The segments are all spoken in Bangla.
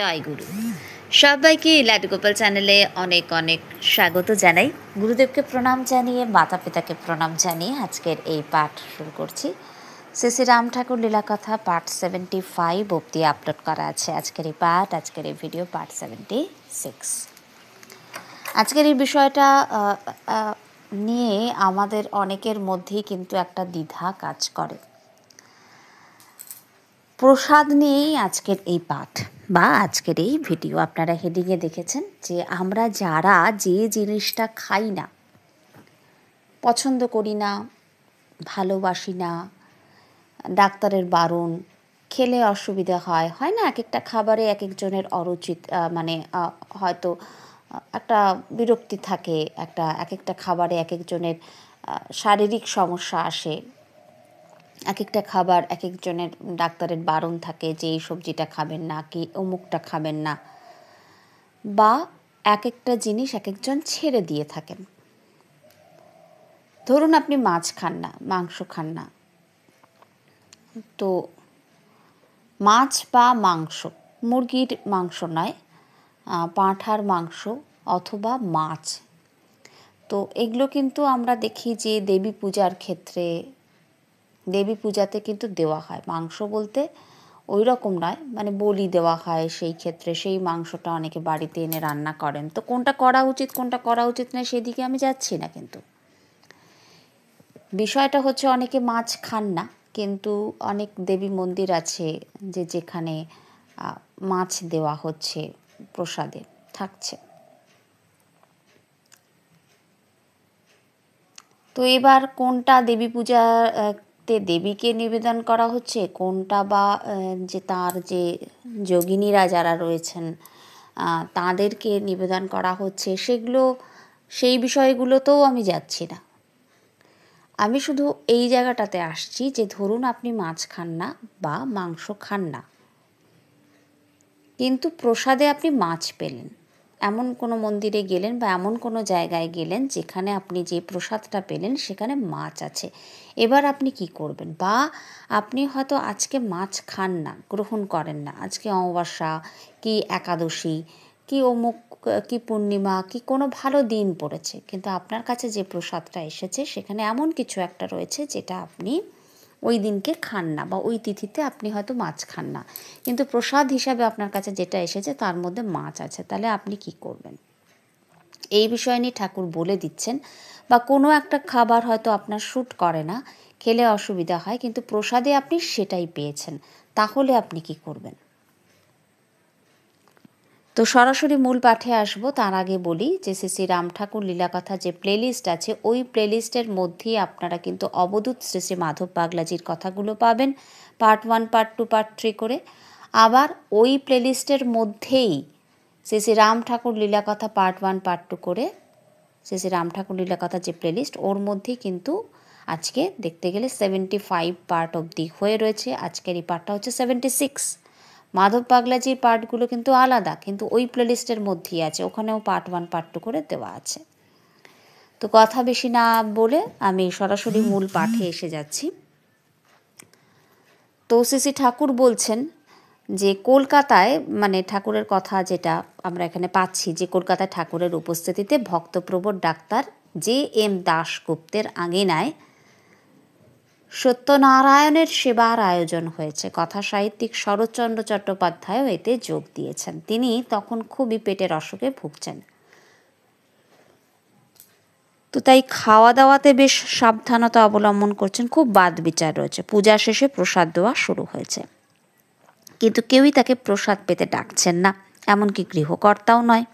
জয় গুরু। সবাইকে লাড্ডু গোপাল চ্যানেলে অনেক অনেক স্বাগত জানাই। গুরুদেবকে প্রণাম জানিয়ে, মাতা পিতাকে প্রণাম জানিয়ে আজকের এই পাঠ শুরু করছি। শ্রী শ্রী রাম ঠাকুর লীলাকথা পার্ট 75 অবধি আপলোড করা আছে আজকের এই পাঠ, আজকের এই ভিডিও পার্ট 76। আজকের এই বিষয়টা নিয়ে আমাদের অনেকের মধ্যেই কিন্তু একটা দ্বিধা কাজ করে। প্রসাদ নিয়েই আজকের এই পাঠ বা আজকের এই ভিডিও। আপনারা হেডিংয়ে দেখেছেন যে আমরা যারা যে জিনিসটা খাই না, পছন্দ করি না, ভালোবাসি না, ডাক্তারের বারণ, খেলে অসুবিধা হয়, হয় না? এক একটা খাবারে এক একজনের অরুচিত হয়তো একটা বিরক্তি থাকে, এক একটা খাবারে এক একজনের শারীরিক সমস্যা আসে, এক একটা খাবার এক একজনের ডাক্তারের বারণ থাকে যে এই সবজিটা খাবেন না, কি অমুকটা খাবেন না, বা এক একটা জিনিস এক একজন ছেড়ে দিয়ে থাকেন। ধরুন আপনি মাছ খান না, মাংস খান না, তো মাছ বা মাংস, মুরগির মাংস নয়, পাঁঠার মাংস অথবা মাছ, তো এগুলো কিন্তু আমরা দেখি যে দেবী পূজার ক্ষেত্রে, দেবী পূজাতে কিন্তু দেওয়া হয়। মাংস বলতে ওই রকম নয়, মানে বলি দেওয়া হয়, সেই ক্ষেত্রে সেই মাংসটা অনেকে বাড়িতে এনে রান্না করেন। তো কোনটা করা উচিত কোনটা করা উচিত নয় সেদিকে আমি যাচ্ছি না, কিন্তু বিষয়টা হচ্ছে অনেকে মাছ খান না, কিন্তু অনেক দেবী মন্দির আছে যেখানে মাছ দেওয়া হচ্ছে, প্রসাদে থাকছে। তো এবার কোনটা দেবী পূজাতে দেবীকে নিবেদন করা হচ্ছে, কোনটা বা যে তার যে যোগিনীরা যারা রয়েছেন তাদেরকে নিবেদন করা হচ্ছে, সেই বিষয়গুলোতেও আমি যাচ্ছি না। আমি শুধু এই জায়গাটাতে আসছি যে ধরুন আপনি মাছ খান না বা মাংস খান না, কিন্তু প্রসাদে আপনি মাছ পেলেন, এমন কোনো মন্দিরে গেলেন বা এমন কোনো জায়গায় গেলেন যেখানে আপনি যে প্রসাদটা পেলেন সেখানে মাছ আছে। এবার আপনি কি করবেন? বা আপনি হয়তো আজকে মাছ খান না, গ্রহণ করেন না, আজকে অমাবস্যা কি একাদশী কি অমুক কি পূর্ণিমা কি কোনো ভালো দিন পড়েছে, কিন্তু আপনার কাছে যে প্রসাদটা এসেছে সেখানে এমন কিছু একটা রয়েছে যেটা আপনি ওই দিনকে খান না, বা ওই তিথিতে আপনি হয়তো মাছ খান না, কিন্তু প্রসাদ হিসাবে আপনার কাছে যেটা এসেছে তার মধ্যে মাছ আছে। তাহলে আপনি কি করবেন? এই বিষয় নিয়ে ঠাকুর বলে দিচ্ছেন। বা কোনো একটা খাবার হয়তো আপনার শ্যুট করে না, খেলে অসুবিধা হয়, কিন্তু প্রসাদে আপনি সেটাই পেয়েছেন, তাহলে আপনি কি করবেন? তো সরাসরি মূল পাঠে আসবো, তার আগে বলি যে শ্রী শ্রী রাম ঠাকুর লীলাকথা যে প্লেলিস্ট আছে, ওই প্লেলিস্টের মধ্যেই আপনারা কিন্তু অবধূত শ্রী শ্রী মাধব পাগলাজির কথাগুলো পাবেন, পার্ট 1 পার্ট 2 পার্ট 3 করে। আবার ওই প্লেলিস্টের মধ্যেই শ্রী শ্রী রাম ঠাকুর লীলাকথা পার্ট 1 পার্ট 2 করে, শ্রী শ্রী রাম ঠাকুর লীলাকথা যে প্লেলিস্ট ওর মধ্যেই কিন্তু আজকে দেখতে গেলে 75 পার্ট অবধি হয়ে রয়েছে। আজকের এই পার্টটা হচ্ছে 76। মাধব পাগলাজির পার্টগুলো কিন্তু আলাদা, কিন্তু ওই প্লেলিস্টের মধ্যেই আছে, ওখানেও পার্ট 1 পার্ট 2 করে দেওয়া আছে। তো কথা বেশি না বলে আমি সরাসরি মূল পাঠে এসে যাচ্ছি। তো শ্রী ঠাকুর বলছেন যে কলকাতায়, মানে ঠাকুরের কথা যেটা আমরা এখানে পাচ্ছি, যে কলকাতায় ঠাকুরের উপস্থিতিতে ভক্তপ্রবর ডাক্তার JM দাশগুপ্তের আঙিনায় সত্যনারায়ণের সেবার আয়োজন হয়েছে। কথা সাহিত্যিক শরৎচন্দ্র চট্টোপাধ্যায়ও এতে যোগ দিয়েছেন। তিনি তখন খুবই পেটের অসুখে ভুগছেন, তো তাই খাওয়া দাওয়াতে বেশ সাবধানতা অবলম্বন করছেন, খুব বাদ বিচার রয়েছে। পূজা শেষে প্রসাদ দেওয়া শুরু হয়েছে, কিন্তু কেউই তাকে প্রসাদ পেতে ডাকছেন না, এমনকি গৃহকর্তাও নয়।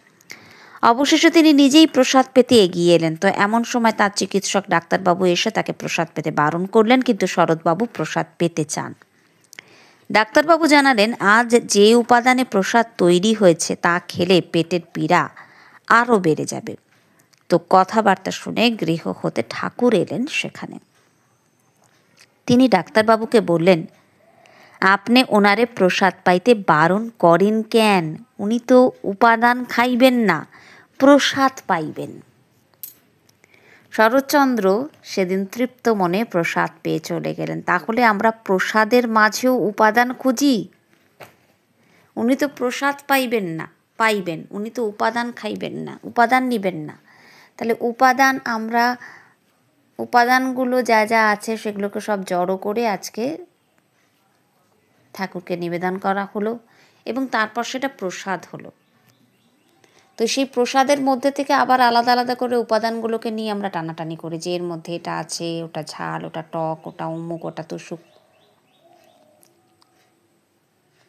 অবশেষে তিনি নিজেই প্রসাদ পেতে এগিয়ে এলেন। তো এমন সময় তার চিকিৎসক ডাক্তারবাবু এসে তাকে প্রসাদ পেতে বারণ করলেন, কিন্তু শরৎবাবু প্রসাদ পেতে চান। ডাক্তারবাবু জানালেন, আজ যে উপাদানে প্রসাদ তৈরি হয়েছে তা খেলে পেটের পীড়া আরও বেড়ে যাবে। তো কথাবার্তা শুনে গৃহ হতে ঠাকুর এলেন সেখানে। তিনি ডাক্তারবাবুকে বললেন, আপনি ওনারে প্রসাদ পাইতে বারণ করেন কেন? উনি তো উপাদান খাইবেন না, প্রসাদ পাইবেন। শরৎচন্দ্র সেদিন তৃপ্ত মনে প্রসাদ পেয়ে চলে গেলেন। তাহলে আমরা প্রসাদের মাঝেও উপাদান খুঁজি? উনি তো প্রসাদ পাইবেন, উনি তো উপাদান খাইবেন না, উপাদান নিবেন না। তাহলে উপাদানগুলো যা যা আছে সেগুলোকে সব জড়ো করে আজকে ঠাকুরকে নিবেদন করা হলো এবং তারপর সেটা প্রসাদ হলো। তো সেই প্রসাদের মধ্যে থেকে আবার আলাদা আলাদা করে উপাদানগুলোকে নিয়ে আমরা টানাটানি করি যে এর মধ্যে এটা আছে, ওটা ঝাল, ওটা টক, ওটা অমুক, ওটা তুসুক।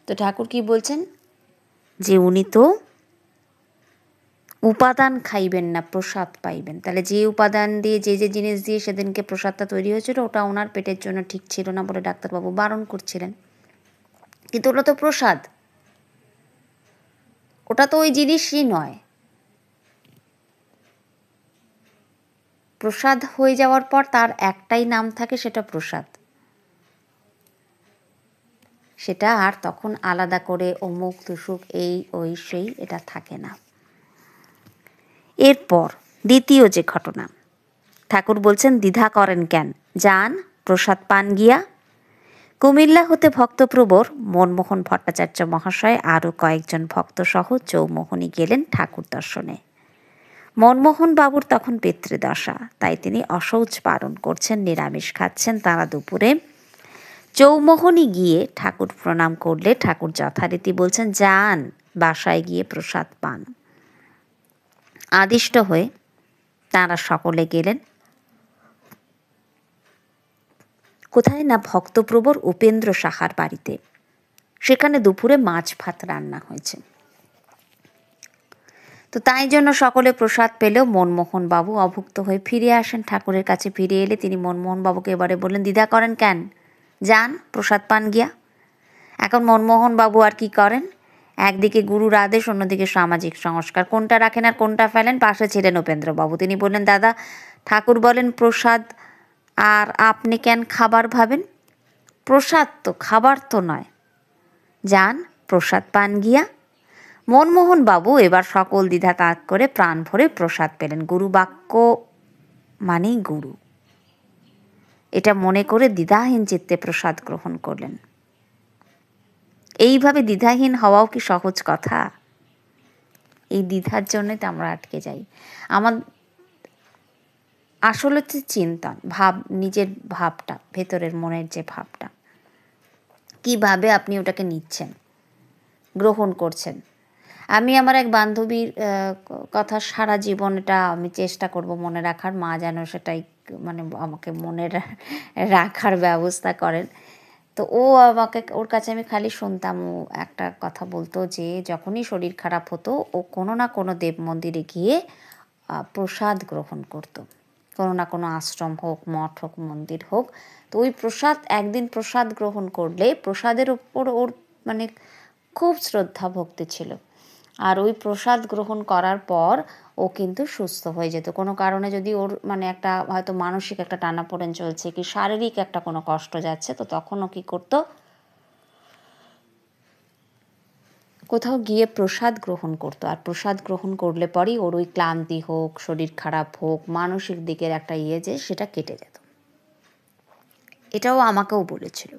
তো ঠাকুর কি বলছেন যে উনি তো উপাদান খাইবেন না, প্রসাদ পাইবেন। তাহলে যে উপাদান দিয়ে যে জিনিস দিয়ে সেদিনকে প্রসাদটা তৈরি হয়েছিল ওটা ওনার পেটের জন্য ঠিক ছিল না বলে ডাক্তারবাবু বারণ করছিলেন। কিন্তু ওটা তো প্রসাদ, ওটা তো ওই জিনিসই নয়। প্রসাদ হয়ে যাওয়ার পর তার একটাই নাম থাকে, সেটা প্রসাদ। সেটা আর তখন আলাদা করে অমুক তুসুক এই ওই সেই এটা থাকে না। এরপর দ্বিতীয় যে ঘটনা, ঠাকুর বলছেন দ্বিধা করেন কেন, যান প্রসাদ পান গিয়া। কুমিল্লা হতে ভক্তপ্রবর মনমোহন ভট্টাচার্য মহাশয় আরও কয়েকজন ভক্তসহ চৌমোহনী গেলেন ঠাকুর দর্শনে। মনমোহন বাবুর তখন পিতৃদশা, তাই তিনি অশৌচ পালন করছেন, নিরামিষ খাচ্ছেন। তারা দুপুরে চৌমোহনী গিয়ে ঠাকুর প্রণাম করলে ঠাকুর যথারীতি বলছেন যান বাসায় গিয়ে প্রসাদ পান। আদিষ্ট হয়ে তাঁরা সকলে গেলেন কোথায় না ভক্তপ্রবর উপেন্দ্র সাহার বাড়িতে। সেখানে দুপুরে মাছ ভাত রান্না হয়েছে। তো তাই জন্য সকলে প্রসাদ পেলেও মনমোহন বাবু অভুক্ত হয়ে ফিরে আসেন। ঠাকুরের কাছে ফিরে এলে তিনি মনমোহন বাবুকে এবারে বললেন দ্বিধা করেন কেন, যান প্রসাদ পান গিয়া। এখন মনমোহন বাবু আর কি করেন, একদিকে গুরুর আদেশ, অন্যদিকে সামাজিক সংস্কার, কোনটা রাখেন আর কোনটা ফেলেন। পাশে ছিলেন উপেন্দ্রবাবু, তিনি বললেন দাদা ঠাকুর বলেন প্রসাদ, আর আপনি কেন খাবার ভাবেন? প্রসাদ তো খাবার তো নয়, যান প্রসাদ পান গিয়া। মনমোহন বাবু এবার সকল দ্বিধা ত্যাগ করে প্রাণ ভরে প্রসাদ পেলেন। গুরু বাক্য মানেই গুরু, এটা মনে করে দ্বিধাহীন চিত্তে প্রসাদ গ্রহণ করলেন। এইভাবে দ্বিধাহীন হওয়াও কি সহজ কথা? এই দ্বিধার জন্যই তো আমরা আটকে যাই। আমার আসলে হচ্ছে চিন্তন ভাব, নিজের ভাবটা, ভেতরের মনের যে ভাবটা, কিভাবে আপনি ওটাকে নিচ্ছেন, গ্রহণ করছেন। আমি আমার এক বান্ধবীর কথা সারা জীবন এটা আমি চেষ্টা করব মনে রাখার, মা যেন সেটাই মানে আমাকে মনে রাখার ব্যবস্থা করেন। তো ওর কাছে আমি খালি শুনতাম, ও একটা কথা বলতো যে যখনই শরীর খারাপ হতো ও কোনো না কোনো দেব মন্দিরে গিয়ে প্রসাদ গ্রহণ করতো, কোনো না কোনো আশ্রম হোক, মঠ হোক, মন্দির হোক। তো ওই প্রসাদ, একদিন প্রসাদ গ্রহণ করলে প্রসাদের উপর ওর মানে খুব শ্রদ্ধা ভক্তি ছিল। আর ওই প্রসাদ গ্রহণ করার পর ও কিন্তু সুস্থ হয়ে যেত। কোনো কারণে যদি ওর মানে একটা হয়তো মানসিক একটা টানাপোড়েন চলছে কি শারীরিক একটা কোনো কষ্ট যাচ্ছে, তো তখন ও কী করতো, কোথাও গিয়ে প্রসাদ গ্রহণ করতো। আর প্রসাদ গ্রহণ করলে পরেই ওর ওই ক্লান্তি হোক, শরীর খারাপ হোক, মানসিক দিকের একটা যে সেটা কেটে যেত। এটাও আমাকেও বলেছিল।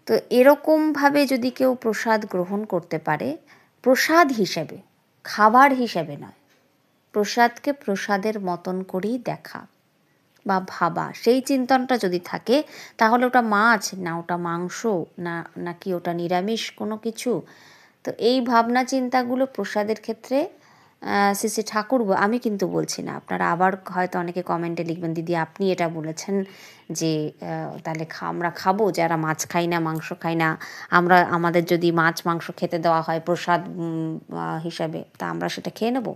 তো এরকমভাবে যদি কেউ প্রসাদ গ্রহণ করতে পারে, প্রসাদ হিসেবে, খাবার হিসেবে নয়, প্রসাদকে প্রসাদের মতন করেই দেখা বা ভাবা, সেই চিন্তনটা যদি থাকে তাহলে ওটা মাছ না ওটা মাংস না নাকি ওটা নিরামিষ কোনো কিছু, তো এই ভাবনা চিন্তাগুলো প্রসাদের ক্ষেত্রে শ্রী শ্রী ঠাকুর, আমি কিন্তু বলছি না, আপনারা আবার হয়তো অনেকে কমেন্টে লিখবেন দিদি আপনি এটা বলেছেন যে তাহলে আমরা খাবো যারা মাছ খাই না, মাংস খাই না, আমাদের যদি মাছ মাংস খেতে দেওয়া হয় প্রসাদ হিসাবে, তা আমরা সেটা খেয়ে নেব।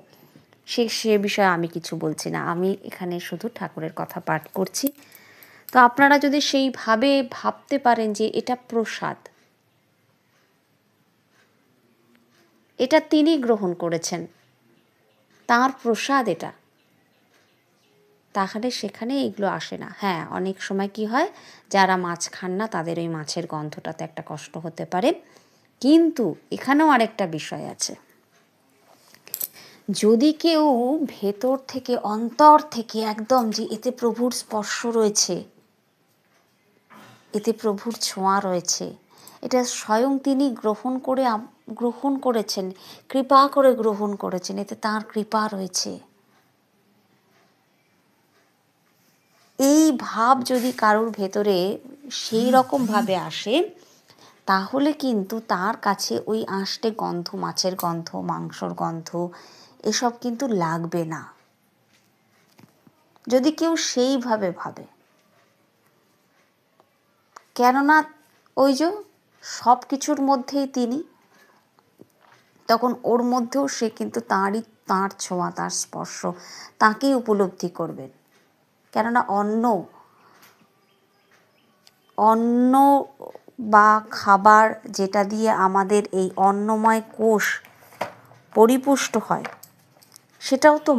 সে বিষয়ে আমি কিছু বলছি না, আমি এখানে শুধু ঠাকুরের কথা পাঠ করছি। তো আপনারা যদি সেইভাবে ভাবতে পারেন যে এটা প্রসাদ, এটা তিনি গ্রহণ করেছেন, তাঁর প্রসাদ এটা, তাহলে সেখানে এগুলো আসে না। হ্যাঁ, অনেক সময় কি হয়, যারা মাছ খান না তাদের ওই মাছের গন্ধটাতে একটা কষ্ট হতে পারে, কিন্তু এখানেও আরেকটা বিষয় আছে, যদি কেউ ভেতর থেকে অন্তর থেকে একদম যে এতে প্রভুর স্পর্শ রয়েছে, এতে প্রভুর ছোঁয়া রয়েছে, এটা স্বয়ং তিনি গ্রহণ করেছেন, কৃপা করে গ্রহণ করেছেন, এতে তাঁর কৃপা রয়েছে। এই ভাব যদি কারোর ভেতরে সেই রকমভাবে আসে, তাহলে কিন্তু তার কাছে ওই আঁশটে গন্ধ, মাছের গন্ধ, মাংসর গন্ধ এসব কিন্তু লাগবে না, যদি কেউ সেইভাবে ভাবে। কেননা ওই যে সব কিছুর মধ্যেই তিনি, তখন ওর মধ্যেও সে কিন্তু তাঁর ছোঁয়া, তাঁর স্পর্শ, তাঁকেই উপলব্ধি করবেন। কেননা অন্ন বা খাবার যেটা দিয়ে আমাদের এই অন্নময় কোষ পরিপুষ্ট হয়, সেটাও তো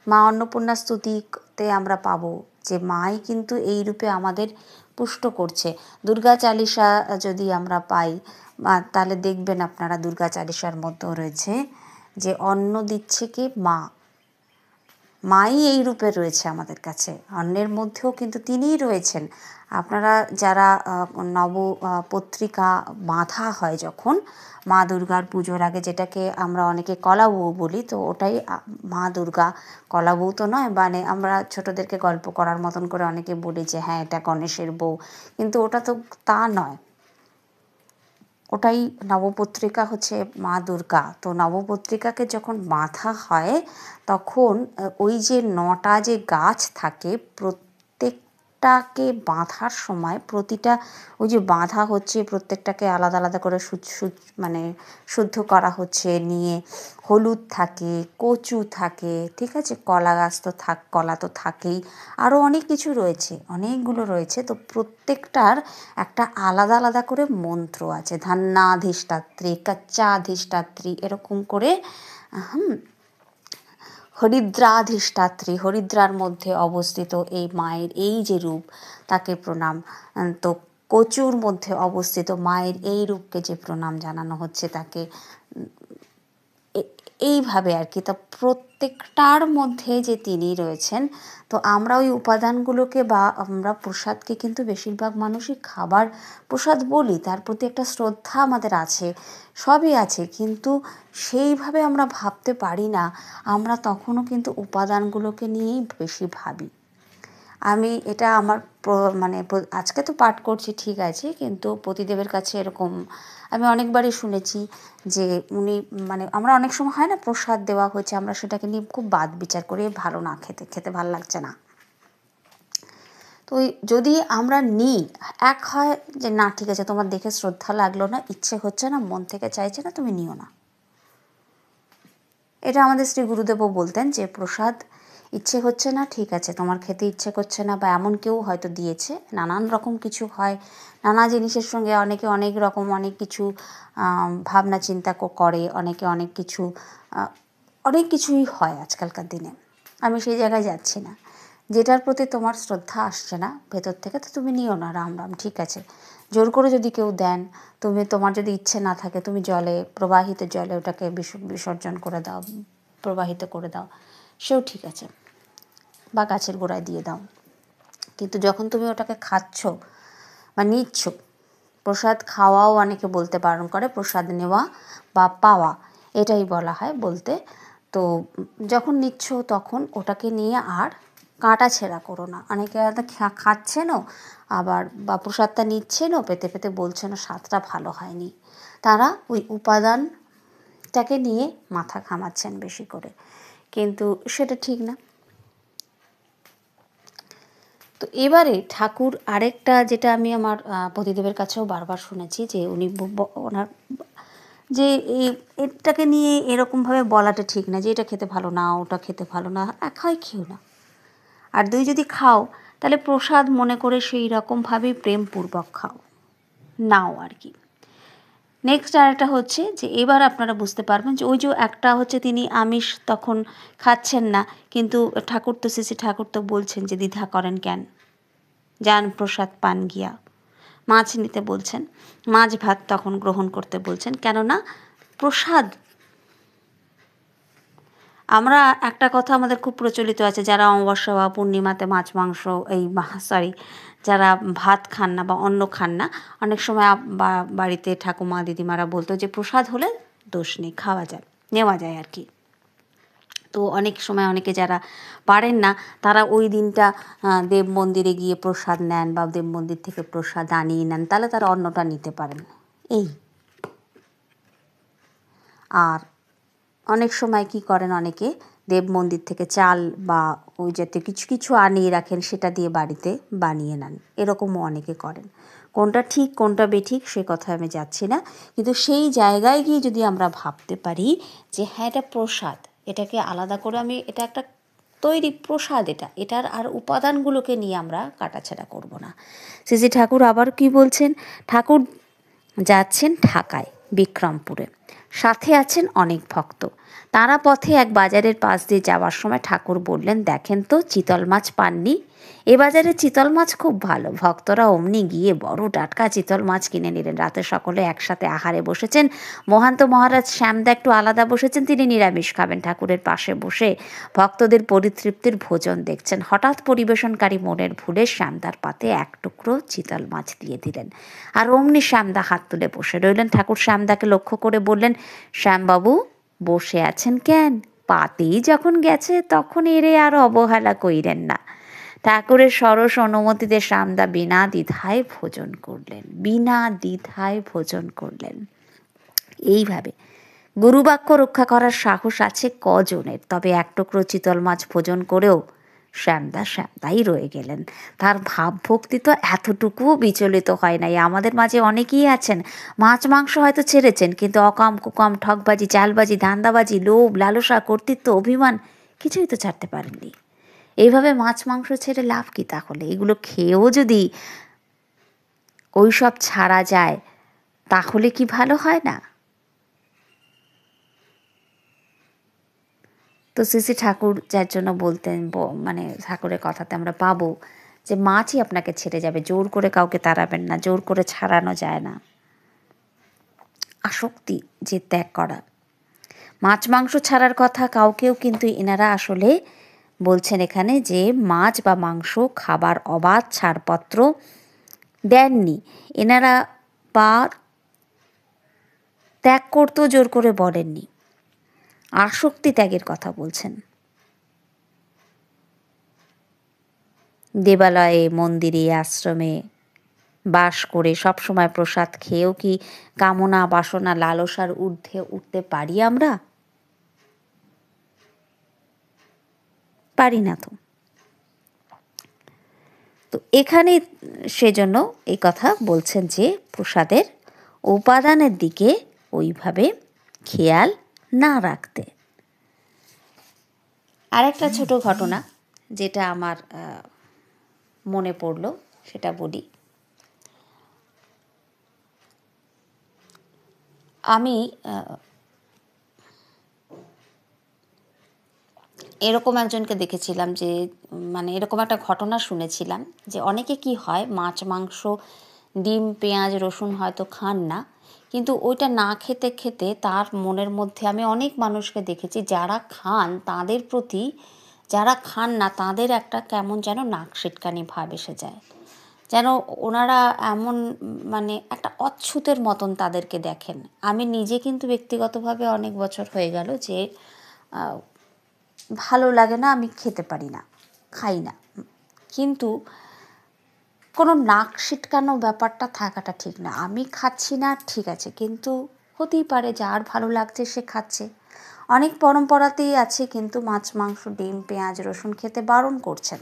মা অন্নপূর্ণা স্তুতিতে আমরা পাবো যে মাই কিন্তু এই রূপে আমাদের পুষ্ট করছে। দুর্গা চালিসা যদি আমরা পাই, তাহলে দেখবেন আপনারা দুর্গা চালিসার মধ্যেও রয়েছে যে অন্ন দিচ্ছে কে? মাই এই রূপে রয়েছে আমাদের কাছে, অন্নের মধ্যেও কিন্তু তিনিই রয়েছেন। আপনারা যারা নবপত্রিকা বাঁধা হয় যখন মা দুর্গার পুজোর আগে, যেটাকে আমরা অনেকে কলাবউ বলি, তো ওটাই মা দুর্গা, কলাবউ তো নয়। মানে আমরা ছোটদেরকে গল্প করার মতন করে অনেকে বলি যে হ্যাঁ এটা গণেশের বউ, কিন্তু ওটা তো তা নয়, ওটাই নবপত্রিকা হচ্ছে মা দুর্গা। তো নবপত্রিকাকে যখন বাঁধা হয় তখন ওই যে 9টা যে গাছ থাকে, প্রত্যেকটাকে বাঁধার সময় প্রতিটা ওই যে বাঁধা হচ্ছে, প্রত্যেকটাকে আলাদা আলাদা করে মানে শুদ্ধ করা হচ্ছে, নিয়ে হলুদ থাকে, কচু থাকে, ঠিক আছে, কলা গাছ তো কলা তো থাকেই, আরও অনেক কিছু রয়েছে, অনেকগুলো রয়েছে। তো প্রত্যেকটার একটা আলাদা আলাদা করে মন্ত্র আছে, ধান্যাধিষ্ঠাত্রী, কাচ্চাধিষ্ঠাত্রী, এরকম করে হরিদ্রাধিষ্ঠাত্রী, হরিদ্রার মধ্যে অবস্থিত এই মায়ের এই যে রূপ, তাকে প্রণাম। তো কচুর মধ্যে অবস্থিত মায়ের এই রূপকে যে প্রণাম জানানো হচ্ছে তাকে, এইভাবে আর কি। তা প্রত্যেকটার মধ্যে যে তিনি রয়েছেন, তো আমরা ওই উপাদানগুলোকে বা আমরা প্রসাদকে কিন্তু বেশিরভাগ মানুষই খাবার প্রসাদ বলি, তার প্রতি একটা শ্রদ্ধা আমাদের আছে, সবই আছে, কিন্তু সেইভাবে আমরা ভাবতে পারি না। আমরা তখনও কিন্তু উপাদানগুলোকে নিয়েই বেশি ভাবি। আমি এটা আমার মানে আজকে তো পাঠ করছি ঠিক আছে, কিন্তু পতিদেবের কাছে এরকম আমি অনেকবারই শুনেছি যে উনি, মানে আমরা অনেক সময় হয় না প্রসাদ দেওয়া হয়েছে, আমরা সেটাকে নিয়ে খুব বাদ বিচার করি, ভালো না, খেতে ভালো লাগছে না। তো যদি আমরা নিই, এক হয় যে না ঠিক আছে, তোমার দেখে শ্রদ্ধা লাগলো না, ইচ্ছে হচ্ছে না, মন থেকে চাইছে না, তুমি নিও না। এটা আমাদের শ্রী গুরুদেবও বলতেন যে প্রসাদ ইচ্ছে হচ্ছে না, ঠিক আছে, তোমার খেতে ইচ্ছে করছে না, বা এমন কেউ হয়তো দিয়েছে, নানান রকম কিছু হয়, নানা জিনিসের সঙ্গে অনেকে অনেক রকম অনেক কিছু ভাবনা চিন্তা করে, অনেকে অনেক কিছুই হয় আজকালকার দিনে। আমি সেই জায়গায় যাচ্ছি না। যেটার প্রতি তোমার শ্রদ্ধা আসছে না ভেতর থেকে, তো তুমি নিও না, রাম রাম, ঠিক আছে। জোর করে যদি কেউ দেন, তোমার যদি ইচ্ছে না থাকে, তুমি প্রবাহিত জলে ওটাকে বিসর্জন করে দাও, প্রবাহিত করে দাও, সেও ঠিক আছে, বা গাছের গোড়ায় দিয়ে দাও। কিন্তু যখন তুমি ওটাকে খাচ্ছ বা নিচ্ছ, প্রসাদ খাওয়াও অনেকে বলতে বারণ করে, প্রসাদ নেওয়া বা পাওয়া এটাই বলা হয় বলতে। তো যখন নিচ্ছ তখন ওটাকে নিয়ে আর কাটা ছেঁড়া করো না। অনেকে হয়তো খাচ্ছেনও, আবার বা প্রসাদটা নিচ্ছেনও, পেতে পেতে বলছেনও স্বাদটা ভালো হয়নি, তারা ওই উপাদানটাকে নিয়ে মাথা ঘামাচ্ছেন বেশি করে, কিন্তু সেটা ঠিক না। তো এবারে ঠাকুর আরেকটা, যেটা আমি আমার পতিদেবের কাছেও বারবার শুনেছি, যে উনি ওনার যে এটাকে নিয়ে এরকমভাবে বলাটা ঠিক না যে এটা খেতে ভালো না, ওটা খেতে ভালো না, এক হয় খেও না, আর দুই যদি খাও তাহলে প্রসাদ মনে করে সেই রকমভাবেই প্রেমপূর্বক খাও, নাও আর কি। নেক্সট আরেকটা হচ্ছে যে এবার আপনারা বুঝতে পারবেন যে ওই যে একটা হচ্ছে তিনি আমিষ তখন খাচ্ছেন না, কিন্তু ঠাকুর তো বলছেন যে দ্বিধা করেন কেন, যান প্রসাদ পান গিয়া, মাছ নিতে বলছেন, মাছ ভাত তখন গ্রহণ করতে বলছেন। কেননা প্রসাদ, আমরা একটা কথা আমাদের খুব প্রচলিত আছে, যারা অমাবস্যা বা পূর্ণিমাতে মাছ মাংস যারা ভাত খান না বা অন্ন খান না, অনেক সময় বাড়িতে ঠাকুমা দিদিমারা বলতো যে প্রসাদ হলে দোষ নেই, খাওয়া যায়, নেওয়া যায় আর কি। তো অনেক সময় অনেকে যারা পারেন না তারা ওই দিনটা দেব মন্দিরে গিয়ে প্রসাদ নেন বা দেব মন্দির থেকে প্রসাদ আনিয়ে নেন, তাহলে তারা অন্নটা নিতে পারেন। এই আর অনেক সময় কি করেন অনেকে, দেব মন্দির থেকে চাল বা ওই জাতীয় কিছু কিছু আনিয়ে রাখেন, সেটা দিয়ে বাড়িতে বানিয়ে নেন, এরকমও অনেকে করেন। কোনটা ঠিক কোনটা বেঠিক সে কথা আমি যাচ্ছি না, কিন্তু সেই জায়গায় গিয়ে যদি আমরা ভাবতে পারি যে হ্যাঁ এটা প্রসাদ, এটাকে আলাদা করে আমি, এটা একটা তৈরি প্রসাদ, এটার আর উপাদানগুলোকে নিয়ে আমরা কাটাছেঁড়া করব না। শ্রী ঠাকুর আবার কি বলছেন, ঠাকুর যাচ্ছেন ঢাকায় বিক্রমপুরে, সাথে আছেন অনেক ভক্ত। তারা পথে এক বাজারের পাশ দিয়ে যাওয়ার সময় ঠাকুর বললেন, দেখেন তো চিতল মাছ পাননি? এ বাজারে চিতল মাছ খুব ভালো। ভক্তরা অমনি গিয়ে বড় টাটকা চিতল মাছ কিনে নিলেন। রাতে সকলে একসাথে আহারে বসেছেন। মহান্ত মহারাজ শ্যামদা একটু আলাদা বসেছেন, তিনি নিরামিষ খাবেন। ঠাকুরের পাশে বসে ভক্তদের পরিতৃপ্তির ভোজন দেখছেন। হঠাৎ পরিবেশনকারী মনের ভুলে শ্যামদার পাতে এক টুকরো চিতল মাছ দিয়ে দিলেন, আর অমনি শ্যামদা হাত তুলে বসে রইলেন। ঠাকুর শ্যামদাকে লক্ষ্য করে বললেন, শ্যামবাবু বসে আছেন কেন? পাতেই যখন গেছে তখন এরে আর অবহেলা কইরেন না। ঠাকুরের সরস অনুমতিতে শ্যামদা বিনা দ্বিধায় ভোজন করলেন। এইভাবে গুরুবাক্য রক্ষা করার সাহস আছে কজনের? তবে এক টুকরো চিতল মাছ ভোজন করেও শ্যামদাই রয়ে গেলেন। তার ভাবভক্তি তো এতটুকুও বিচলিত হয় নাই। আমাদের মাঝে অনেকেই আছেন মাছ মাংস হয়তো ছেড়েছেন, কিন্তু অকাম কুকাম, ঠকবাজি, চালবাজি, ধান্দাবাজি, লোভ, লালসা, কর্তৃত্ব, অভিমান কিছুই তো ছাড়তে পারেননি। এইভাবে মাছ মাংস ছেড়ে লাভ কি তাহলে? এগুলো খেয়েও যদি ওই সব ছাড়া যায় তাহলে কি ভালো হয় না? তো শ্রী ঠাকুর যার জন্য বলতেন, মানে ঠাকুরের কথাতে আমরা পাবো যে মাছই আপনাকে ছেড়ে যাবে, জোর করে কাউকে তাড়াবেন না, জোর করে ছাড়ানো যায় না। আসক্তি যে ত্যাগ করা, মাছ মাংস ছাড়ার কথা কাউকেও কিন্তু এনারা আসলে বলছেন এখানে যে মাছ বা মাংস খাবার অবাধ ছাড়পত্র দেননি এনারা, বা ত্যাগ করতেও জোর করে বলেননি, আসক্তি ত্যাগের কথা বলছেন। দেবালয়ে, মন্দিরে, আশ্রমে বাস করে সবসময় প্রসাদ খেয়েও কি কামনা, বাসনা, লালসার ঊর্ধ্বে উঠতে পারি আমরা? পারি না তো। তো এখানে সেজন্য এই কথা বলছেন যে প্রসাদের উপাদানের দিকে ওইভাবে খেয়াল না রাখতে। আরেকটা ছোট ঘটনা যেটা আমার মনে পড়ল সেটা বলি। আমি এরকম একজনকে দেখেছিলাম যে, মানে এরকম একটা ঘটনা শুনেছিলাম যে অনেকে কি হয়, মাছ মাংস, ডিম, পেঁয়াজ, রসুন হয়তো খান না, কিন্তু ওইটা না খেতে খেতে তার মনের মধ্যে, আমি অনেক মানুষকে দেখেছি যারা খান তাদের প্রতি, যারা খান না তাদের একটা কেমন যেন নাক সিটকানি ভাব এসে যায়, যেন ওনারা এমন, মানে একটা অচ্ছুতের মতন তাদেরকে দেখেন। আমি নিজে কিন্তু ব্যক্তিগতভাবে অনেক বছর হয়ে গেল যে ভালো লাগে না, আমি খেতে পারি না, খাই না, কিন্তু কোনো নাক সিটকানো ব্যাপারটা থাকাটা ঠিক না। আমি খাচ্ছি না ঠিক আছে, কিন্তু হতেই পারে যার ভালো লাগছে সে খাচ্ছে। অনেক পরম্পরাতেই আছে কিন্তু মাছ মাংস, ডিম, পেঁয়াজ, রসুন খেতে বারণ করছেন,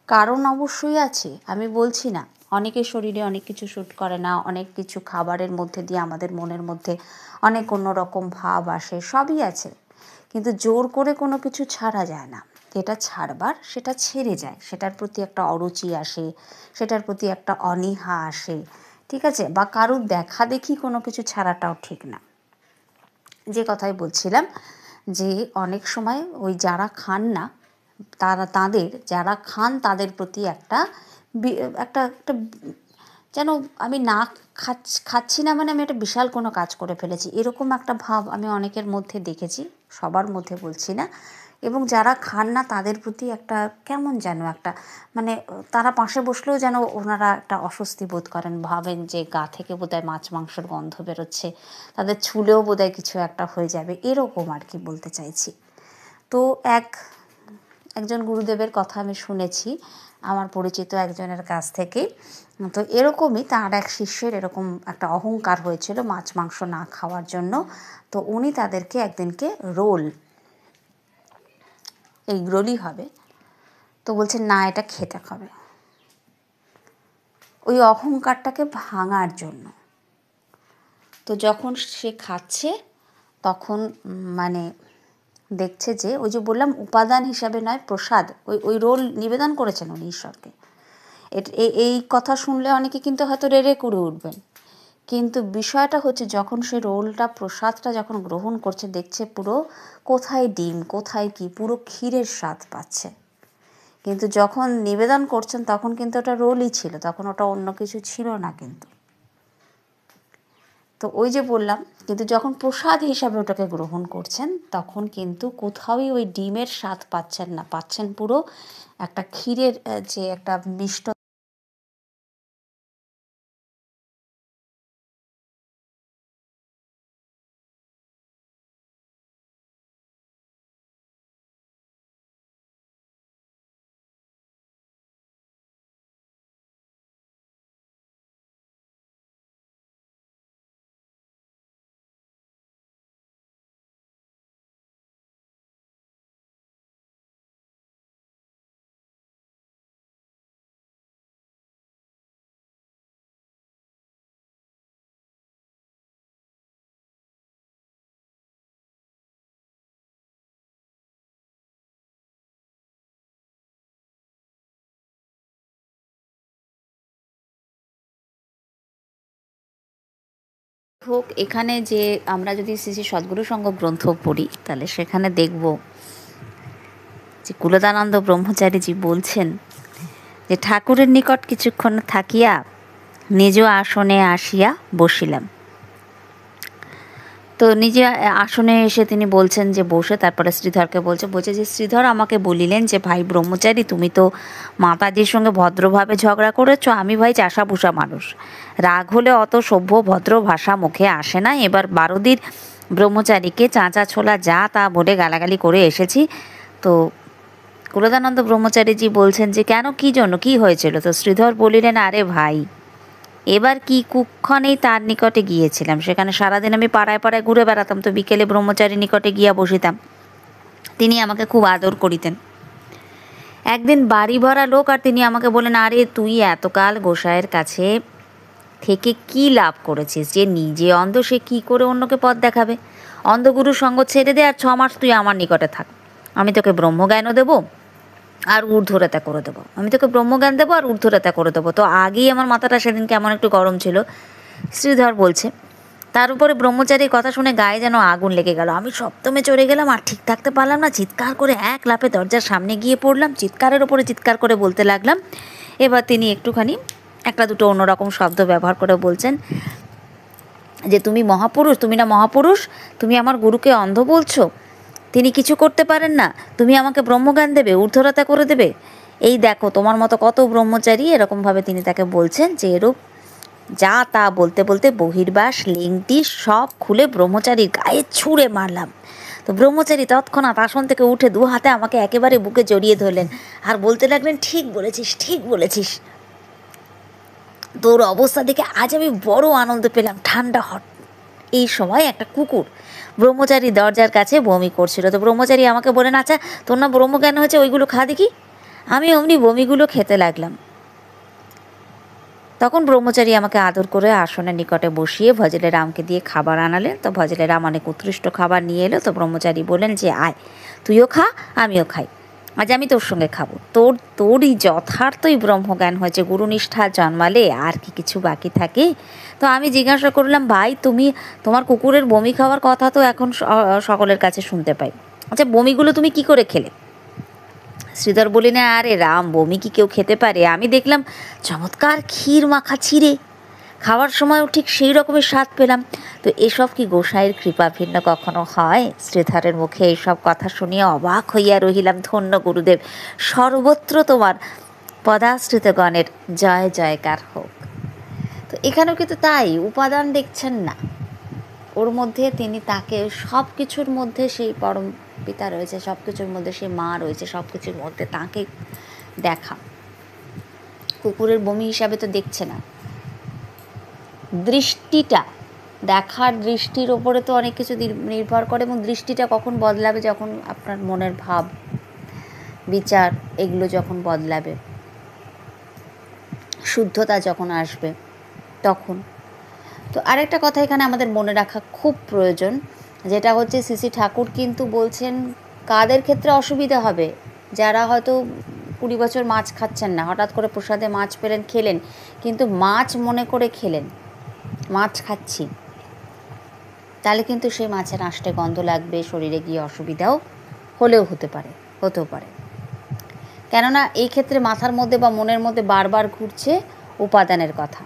কারণ অবশ্যই আছে, আমি বলছি না। অনেকের শরীরে অনেক কিছু শ্যুট করে না, অনেক কিছু খাবারের মধ্যে দিয়ে আমাদের মনের মধ্যে অনেক অন্যরকম ভাব আসে, সবই আছে, কিন্তু জোর করে কোনো কিছু ছাড়া যায় না। যেটা ছাড়বার সেটা ছেড়ে যায়, সেটার প্রতি একটা অরুচি আসে, সেটার প্রতি একটা অনীহা আসে, ঠিক আছে? বা কারুর দেখা দেখি কোনো কিছু ছাড়াটাও ঠিক না। যে কথাই বলছিলাম যে অনেক সময় ওই যারা খান না, যারা খান তাদের প্রতি একটা একটা যেন আমি না খাচ্ছি না মানে আমি একটা বিশাল কোনো কাজ করে ফেলেছি, এরকম একটা ভাব আমি অনেকের মধ্যে দেখেছি, সবার মধ্যে বলছি না। এবং যারা খান না তাদের প্রতি একটা কেমন যেন একটা মানে তারা পাশে বসলেও যেন ওনারা একটা অস্বস্তি বোধ করেন, ভাবেন যে গা থেকে বোধহয় মাছ মাংসের গন্ধ বেরোচ্ছে, তাদের ছুলেও বোধহয় কিছু একটা হয়ে যাবে, এরকম আর কি বলতে চাইছি। তো একজন গুরুদেবের কথা আমি শুনেছি আমার পরিচিত একজনের কাছ থেকে। তো এরকমই তার এক শিষ্যের এরকম একটা অহংকার হয়েছিল মাছ মাংস না খাওয়ার জন্য। তো উনি তাদেরকে একদিনকে এই রোলই হবে, তো বলছেন না এটা খেতে হবে, ওই অহংকারটাকে ভাঙার জন্য। তো যখন সে খাচ্ছে তখন মানে দেখছে যে ওই যে বললাম উপাদান হিসাবে নয়, প্রসাদ, ওই রোল নিবেদন করেছেন উনি ঈশ্বরকে। এই কথা শুনলে অনেকে কিন্তু হয়তো রেড়ে করে উঠবেন, কিন্তু বিষয়টা হচ্ছে যখন সে রোলটা প্রসাদটা যখন গ্রহণ করছে দেখছে পুরো কোথায় ডিম কোথায় কি পুরো ক্ষীরের স্বাদ পাচ্ছে। কিন্তু যখন নিবেদন করছেন তখন কিন্তু ওটা রোলই ছিল, তখন ওটা অন্য কিছু ছিল না কিন্তু। তো ওই যে বললাম, কিন্তু যখন প্রসাদ হিসাবে ওটাকে গ্রহণ করছেন তখন কিন্তু কোথাওই ওই ডিমের স্বাদ পাচ্ছেন না, পাচ্ছেন পুরো একটা ক্ষীরের যে একটা মিষ্ট। হোক, এখানে যে আমরা যদি শ্রী শ্রী সদ্গুরু সংঘ গ্রন্থ পড়ি তাহলে সেখানে দেখব যে কুলদানন্দ ব্রহ্মচারীজি বলছেন যে ঠাকুরের নিকট কিছুক্ষণ থাকিয়া নিজ আসনে আসিয়া বসিলাম। তো নিজে আসনে এসে তিনি বলছেন যে বসে, তারপরে শ্রীধরকে বলছে যে শ্রীধর আমাকে বলিলেন যে ভাই ব্রহ্মচারী তুমি তো মাতাজির সঙ্গে ভদ্রভাবে ঝগড়া করেছো, আমি ভাই চাষাভুষা মানুষ, রাগ হলে অত সভ্য ভদ্র ভাষা মুখে আসে না, এবার বারোদির ব্রহ্মচারীকে চাঁচা ছোলা যা তা বলে গালাগালি করে এসেছি। তো কুলদানন্দ ব্রহ্মচারীজি বলছেন যে কেন, কী জন্য, কী হয়েছিল? তো শ্রীধর বলিলেন আরে ভাই এবার কি কুক্ষণেই তার নিকটে গিয়েছিলাম, সেখানে সারাদিন আমি পাড়ায় পাড়ায় ঘুরে বেড়াতাম, তো বিকেলে ব্রহ্মচারী নিকটে গিয়া বসিতাম, তিনি আমাকে খুব আদর করিতেন। একদিন বাড়ি ভরা লোক, আর তিনি আমাকে বলেন আরে তুই এতকাল গোসাইয়ের কাছে থেকে কি লাভ করেছিস, যে নিজে অন্ধ সে কি করে অন্যকে পথ দেখাবে, অন্ধগুরুর সঙ্গ ছেড়ে দে, আর 6 মাস তুই আমার নিকটে থাক, আমি তোকে ব্রহ্মজ্ঞানও দেবো আর ঊর্ধ্বরেতা করে দেবো, আমি তোকে ব্রহ্মজ্ঞান দেবো আর ঊর্ধ্বরেতা করে দেবো। তো আগেই আমার মাথাটা সেদিন কেমন একটু গরম ছিল, শ্রীধর বলছে। তার উপরে ব্রহ্মচারীর কথা শুনে গায়ে যেন আগুন লেগে গেল, আমি সপ্তমে চড়ে গেলাম আর ঠিক থাকতে পারলাম না, চিৎকার করে এক লাফে দরজার সামনে গিয়ে পড়লাম, চিৎকারের ওপরে চিৎকার করে বলতে লাগলাম। এবার তিনি একটুখানি একটা দুটো অন্যরকম শব্দ ব্যবহার করে বলছেন যে তুমি মহাপুরুষ, তুমি না মহাপুরুষ, তুমি আমার গুরুকে অন্ধ বলছো, তিনি কিছু করতে পারেন না, তুমি আমাকে ব্রহ্মজ্ঞান দেবে, ঊর্ধ্বরতা করে দেবে, এই দেখো তোমার মতো কত ব্রহ্মচারী, এরকমভাবে তিনি তাকে বলছেন যে এরূপ যা তা বলতে বলতে বহির্বাস লিঙ্কটি সব খুলে ব্রহ্মচারীর গায়ে ছুঁড়ে মারলাম। তো ব্রহ্মচারী তৎক্ষণাৎ আসন থেকে উঠে 2 হাতে আমাকে একেবারে বুকে জড়িয়ে ধরলেন আর বলতে লাগলেন ঠিক বলেছিস, ঠিক বলেছিস, তোর অবস্থা দেখে আজ আমি বড় আনন্দ পেলাম, ঠান্ডা হট। এই সময় একটা কুকুর ব্রহ্মচারী দরজার কাছে বমি করছিল, তো ব্রহ্মচারী আমাকে বলেন আচ্ছা তোর না ব্রহ্মজ্ঞান হয়েছে, ওইগুলো খা দেখি। আমি অমনি বমিগুলো খেতে লাগলাম। তখন ব্রহ্মচারী আমাকে আদর করে আসনের নিকটে বসিয়ে ভজলে রামকে দিয়ে খাবার আনালেন। তো ভজলে রাম অনেক উৎকৃষ্ট খাবার নিয়ে এলো। তো ব্রহ্মচারী বললেন যে আয় তুইও খা আমিও খাই, আজ আমি তোর সঙ্গে খাবো, তোরই যথার্থই ব্রহ্মজ্ঞান হয়েছে, গুরুনিষ্ঠা জন্মালে আর কি কিছু বাকি থাকে। তো আমি জিজ্ঞাসা করলাম ভাই তোমার কুকুরের বমি খাওয়ার কথা তো এখন সকলের কাছে শুনতে পাই, আচ্ছা বমিগুলো তুমি কি করে খেলে? শ্রীধর বলি না, আরে রাম, বমি কি কেউ খেতে পারে? আমি দেখলাম চমৎকার ক্ষীর মাখা চিড়ে, খাওয়ার সময়ও ঠিক সেই রকমের স্বাদ পেলাম। তো এসব কি গোসাইয়ের কৃপা ভিন্ন কখনো হয়? শ্রীধরের মুখে এইসব কথা শুনিয়া অবাক হইয়া রহিলাম। ধন্য গুরুদেব, সর্বত্র তোমার পদাশ্রিতগণের জয় জয়কার হোক। তো এখানেও কিন্তু তাই, উপাদান দেখছেন না ওর মধ্যে, তিনি তাকে সব কিছুর মধ্যে সেই পরম পিতা রয়েছে, সব কিছুর মধ্যে সেই মা রয়েছে, সব কিছুর মধ্যে তাকে দেখা। কুকুরের বমি হিসাবে তো দেখছে না, দৃষ্টিটা, দেখার দৃষ্টির ওপরে তো অনেক কিছু নির্ভর করে, এবং দৃষ্টিটা কখন বদলাবে? যখন আপনার মনের ভাব বিচার এগুলো যখন বদলাবে, শুদ্ধতা যখন আসবে তখন। তো আরেকটা কথা এখানে আমাদের মনে রাখা খুব প্রয়োজন, যেটা হচ্ছে শ্রী ঠাকুর কিন্তু বলছেন কাদের ক্ষেত্রে অসুবিধা হবে? যারা হয়তো 20 বছর মাছ খাচ্ছেন না, হঠাৎ করে প্রসাদে মাছ পেলেন, খেলেন, কিন্তু মাছ মনে করে খেলেন, মাছ খাচ্ছি, তাহলে কিন্তু সেই মাছের আঁশটে গন্ধ লাগবে, শরীরে গিয়ে অসুবিধাও হতেও পারে। কেননা এই ক্ষেত্রে মাথার মধ্যে বা মনের মধ্যে বারবার ঘুরছে উপাদানের কথা।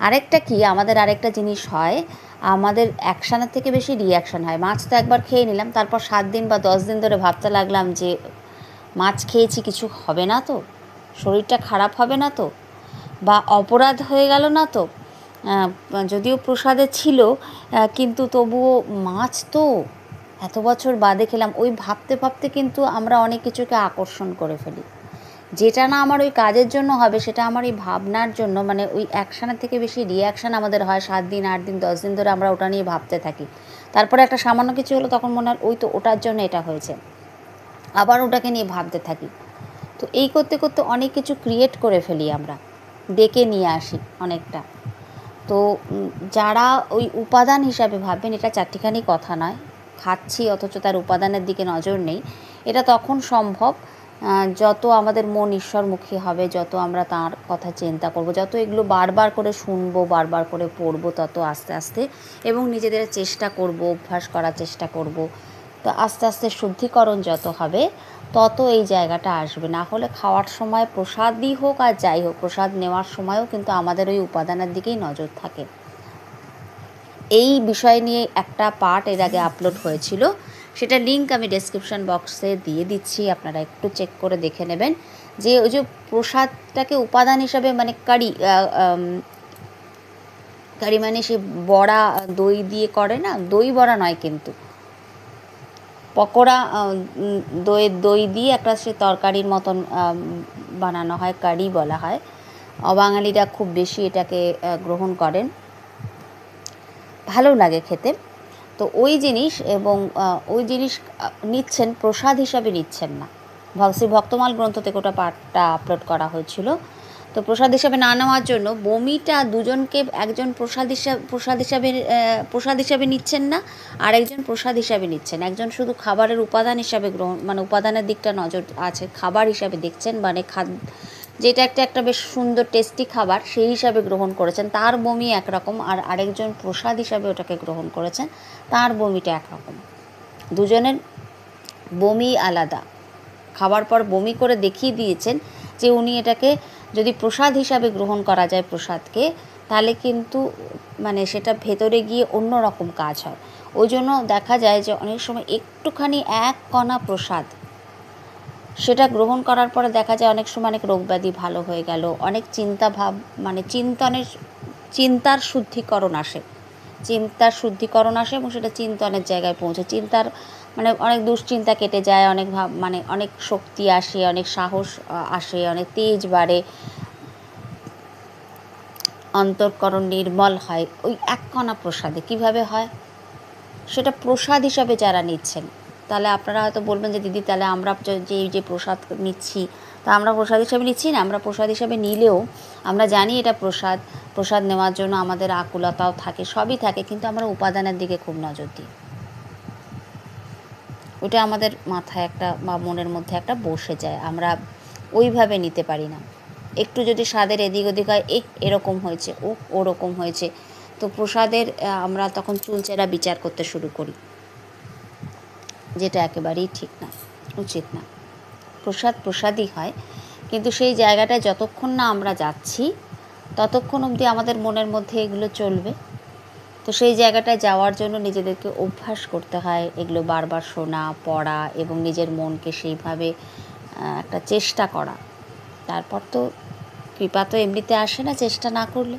আরেকটা কি, আমাদের আরেকটা জিনিস হয়, আমাদের অ্যাকশানের থেকে বেশি রিয়াকশান হয়। মাছ তো একবার খেয়ে নিলাম, তারপর 7 দিন বা 10 দিন ধরে ভাবতে লাগলাম যে মাছ খেয়েছি, কিছু হবে না তো, শরীরটা খারাপ হবে না তো, বা অপরাধ হয়ে গেল না তো, যদিও প্রসাদে ছিল কিন্তু তবুও মাছ তো এত বছর বাদে খেলাম, ওই ভাবতে ভাবতে কিন্তু আমরা অনেক কিছুকে আকর্ষণ করে ফেলি। যেটা না আমার ওই কাজের জন্য হবে, সেটা আমার এই ভাবনার জন্য, মানে ওই অ্যাকশানের থেকে বেশি রিয়াকশান আমাদের হয়। 7 দিন 8 দিন 10 দিন ধরে আমরা ওটা নিয়ে ভাবতে থাকি। তারপরে একটা সামান্য কিছু হলো, তখন মনে হয় ওই তো ওটার জন্য এটা হয়েছে, আবার ওটাকে নিয়ে ভাবতে থাকি। তো এই করতে করতে অনেক কিছু ক্রিয়েট করে ফেলি আমরা, ডেকে নিয়ে আসি অনেকটা। তো যারা ওই উপাদান হিসাবে ভাববেন, এটা চারটিখানি কথা নয়, খাচ্ছি অথচ তার উপাদানের দিকে নজর নেই, এটা তখন সম্ভব যত আমাদের মন ঈশ্বরমুখী হবে, যত আমরা তার কথা চিন্তা করব, যত এগুলো বারবার করে শুনবো, বারবার করে পড়বো, তত আস্তে আস্তে, এবং নিজেদের চেষ্টা করব, অভ্যাস করার চেষ্টা করব, তো আস্তে আস্তে শুদ্ধিকরণ যত হবে তত এই জায়গাটা আসবে। না হলে খাওয়ার সময় প্রসাদই হোক আর যাই হোক, প্রসাদ নেওয়ার সময়ও কিন্তু আমাদের ওই উপাদানের দিকেই নজর থাকে। এই বিষয় নিয়ে একটা পার্ট এর আগে আপলোড হয়েছিল, সেটা লিঙ্ক আমি ডেসক্রিপশন বক্সে দিয়ে দিচ্ছি, আপনারা একটু চেক করে দেখে নেবেন। যে ওই যে প্রসাদটাকে উপাদান হিসাবে, মানে কারি মানে সে বড়া দই দিয়ে করে না, দই বড়া নয় কিন্তু পকোড়া, দই দিয়ে একটা সে তরকারির মতন বানানো হয়, কারি বলা হয়। অবাঙালিরা খুব বেশি এটাকে গ্রহণ করেন, ভালো লাগে খেতে। তো ওই জিনিস, এবং ওই জিনিস নিচ্ছেন, প্রসাদ হিসাবে নিচ্ছেন না। শ্রী ভক্তমাল গ্রন্থ থেকে ওটা পাঠটা আপলোড করা হয়েছিল। তো প্রসাদ হিসাবে না নেওয়ার জন্য বমিটা দুজনকে, একজন প্রসাদ হিসাবে নিচ্ছেন না, আর একজন প্রসাদ হিসাবে নিচ্ছেন। একজন শুধু খাবারের উপাদান হিসাবে গ্রহণ, মানে উপাদানের দিকটা নজর আছে, খাবার হিসাবে দেখছেন, মানে যেটা একটা বেশ সুন্দর টেস্টি খাবার সেই হিসাবে গ্রহণ করেছেন, তার বমি একরকম, আর আরেকজন প্রসাদ হিসাবে ওটাকে গ্রহণ করেছেন, তার বমিটা একরকম। দুজনের বমি আলাদা, খাবার পর বমি করে দেখিয়ে দিয়েছেন যে উনি এটাকে যদি প্রসাদ হিসাবে গ্রহণ করা যায় প্রসাদকে, তাহলে কিন্তু মানে সেটা ভেতরে গিয়ে অন্য রকম কাজ হয়। ওই জন্য দেখা যায় যে অনেক সময় একটুখানি এক কণা প্রসাদ সেটা গ্রহণ করার পরে দেখা যায় অনেক সময় অনেক রোগব্যাধি ভালো হয়ে গেল, অনেক মানে চিন্তার শুদ্ধিকরণ আসে, এবং সেটা চিন্তনের জায়গায় পৌঁছে, মানে অনেক দুশ্চিন্তা কেটে যায়, মানে অনেক শক্তি আসে, অনেক সাহস আসে, অনেক তেজ বাড়ে, অন্তঃকরণ নির্মল হয় ওই এক কণা প্রসাদে। কীভাবে হয় সেটা প্রসাদ হিসাবে যারা নিচ্ছেন, তাহলে আপনারা হয়তো বলবেন যে দিদি, তাহলে আমরা যে প্রসাদ নিচ্ছি, তা আমরা প্রসাদ হিসাবে নিচ্ছি না। আমরা প্রসাদ হিসাবে নিলেও আমরা জানি এটা প্রসাদ নেওয়ার জন্য আমাদের আকুলতাও থাকে, সবই থাকে, কিন্তু আমরা উপাদানের দিকে খুব নজর দিই। ওটা আমাদের মাথায় একটা বা মনের মধ্যে একটা বসে যায়, আমরা ওইভাবে নিতে পারি না। একটু যদি স্বাদের এদিক ওদিক হয়, এরকম হয়েছে, ওরকম হয়েছে, তো প্রসাদের আমরা তখন চুলচেরা বিচার করতে শুরু করি, যেটা একেবারেই ঠিক না, উচিত না। প্রসাদ প্রসাদই হয়, কিন্তু সেই জায়গাটায় যতক্ষণ না আমরা যাচ্ছি ততক্ষণ অবধি আমাদের মনের মধ্যে এগুলো চলবে। তো সেই জায়গাটায় যাওয়ার জন্য নিজেদেরকে অভ্যাস করতে হয় এগুলো বারবার শোনা, পড়া এবং নিজের মনকে সেইভাবে একটা চেষ্টা করা। তারপর তো কৃপা তো এমনিতে আসে না চেষ্টা না করলে।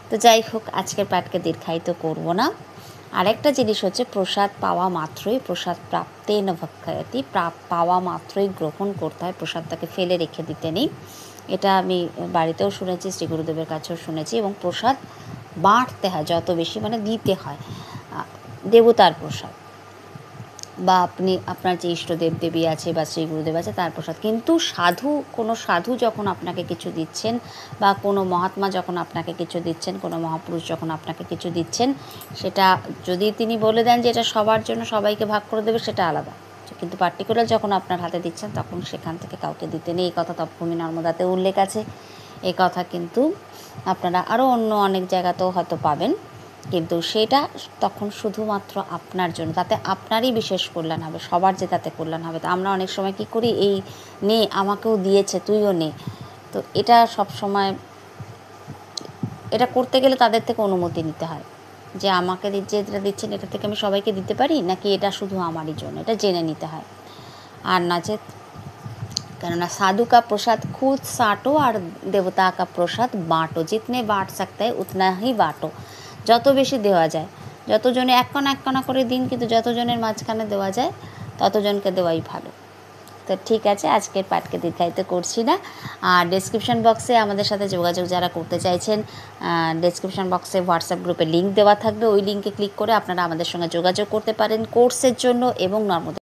তো যাই হোক, আজকের পাঠকে দীর্ঘায়িত করব না। আরেকটা জিনিস হচ্ছে, প্রসাদ পাওয়া মাত্রই, প্রসাদ প্রাপ্তেন ভক্ষয়তি, পাওয়া মাত্রই গ্রহণ করতে হয়, প্রসাদটাকে ফেলে রেখে দিতে নেই। এটা আমি বাড়িতেও শুনেছি, শ্রী গুরুদেবের কাছেও শুনেছি। এবং প্রসাদ বাঁটতে হয়, যত বেশি মানে দিতে হয়। দেবতার প্রসাদ বা আপনি আপনার যে ইষ্টদেব দেবী আছে বা শ্রী গুরুদেব আছে তার প্রসাদ। কিন্তু কোনো সাধু যখন আপনাকে কিছু দিচ্ছেন বা কোনো মহাত্মা যখন আপনাকে কিছু দিচ্ছেন, কোনো মহাপুরুষ যখন আপনাকে কিছু দিচ্ছেন, সেটা যদি তিনি বলে দেন যে এটা সবার জন্য, সবাইকে ভাগ করে দেবে, সেটা আলাদা। কিন্তু পার্টিকুলার যখন আপনার হাতে দিচ্ছেন তখন সেখান থেকে কাউকে দিতে নেই। এই কথা তপভূমি নর্মদাতে উল্লেখ আছে। এই কথা কিন্তু আপনারা আরও অন্য অনেক জায়গাতেও হয়তো পাবেন। কিন্তু সেটা তখন শুধুমাত্র আপনার জন্য, তাতে আপনারই বিশেষ কল্যাণ হবে, সবার যে তাতে কল্যাণ হবে। তো আমরা অনেক সময় কী করি, এই নে, আমাকেও দিয়েছে তুইও নে। তো এটা সব সময়, এটা করতে গেলে তাদের থেকে অনুমতি নিতে হয় যে আমাকে যে এটা দিচ্ছেন এটা থেকে আমি সবাইকে দিতে পারি নাকি এটা শুধু আমারই জন্য, এটা জেনে নিতে হয়। আর নাচেত, কেননা साधु का प्रसाद खुद साटो और देवता का प्रसाद बाँटो, जितने बाँट सकते हैं उतना ही बाँटो। যত বেশি দেওয়া যায়, যতজনে এক কণা করে দিন, কিন্তু যতজনের মাঝখানে দেওয়া যায় ততজনকে দেওয়াই ভালো। তো ঠিক আছে, আজকের পাঠকে দীর্ঘায়িত করছি না। আর ডেসক্রিপশন বক্সে আমাদের সাথে যোগাযোগ যারা করতে চাইছেন, ডেসক্রিপশন বক্সে হোয়াটসঅ্যাপ গ্রুপে লিঙ্ক দেওয়া থাকবে, ওই লিঙ্কে ক্লিক করে আপনারা আমাদের সঙ্গে যোগাযোগ করতে পারেন কোর্সের জন্য এবং নর্মদা